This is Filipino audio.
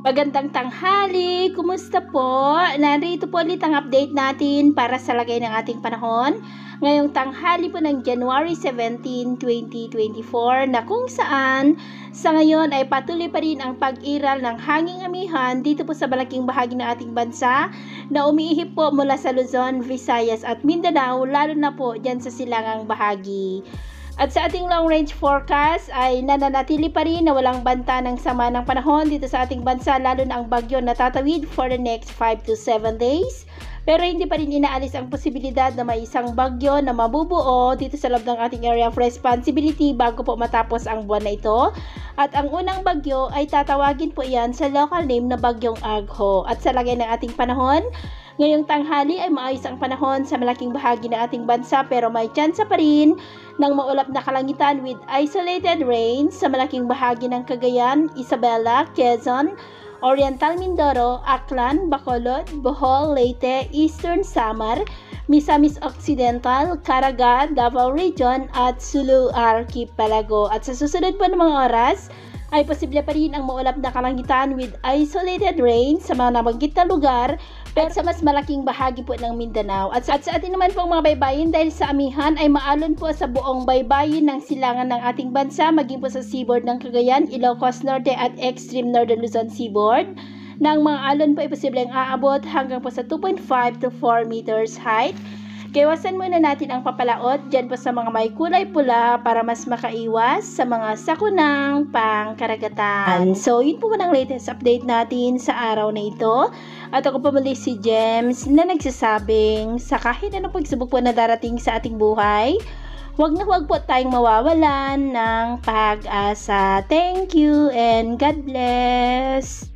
Magandang tanghali, kumusta po? Narito po ulit ang update natin para sa lagay ng ating panahon. Ngayong tanghali po ng January 17, 2024 na kung saan sa ngayon ay patuloy pa rin ang pag-iral ng hanging amihan dito po sa malaking bahagi ng ating bansa na umiihip po mula sa Luzon, Visayas at Mindanao, lalo na po dyan sa silangang bahagi. At sa ating long range forecast ay nananatili pa rin na walang banta ng sama ng panahon dito sa ating bansa, lalo na ang bagyo na tatawid for the next 5 to 7 days. Pero hindi pa rin inaalis ang posibilidad na may isang bagyo na mabubuo dito sa loob ng ating area of responsibility bago po matapos ang buwan na ito. At ang unang bagyo ay tatawagin po yan sa local name na Bagyong Agho. At sa lagay ng ating panahon, ngayong tanghali ay maayos ang panahon sa malaking bahagi ng ating bansa, pero may tsansa pa rin ng maulap na kalangitan with isolated rain sa malaking bahagi ng Cagayan, Isabela, Quezon, Oriental Mindoro, Aklan, Bacolod, Bohol, Leyte, Eastern Samar, Misamis Occidental, Caraga, Davao Region at Sulu Archipelago. At sa susunod po ng mga oras ay posible pa rin ang maulap na kalangitan with isolated rain sa mga nabanggit na lugar pero sa mas malaking bahagi po ng Mindanao. At sa atin naman pong mga baybayin, dahil sa amihan ay maalon po sa buong baybayin ng silangan ng ating bansa, maging po sa seaboard ng Cagayan, Ilocos Norte at extreme northern Luzon seaboard, na ang mga alon po ay posibleng aabot hanggang po sa 2.5 to 4 meters height. Kaiwasan muna natin ang papalaot dyan po sa mga may kulay pula para mas makaiwas sa mga sakunang pangkaragatan. So, yun po ang latest update natin sa araw na ito. At ako po muli si Gems na nagsasabing sa kahit anong pagsubok po na darating sa ating buhay, huwag na huwag po tayong mawawalan ng pag-asa. Thank you and God bless!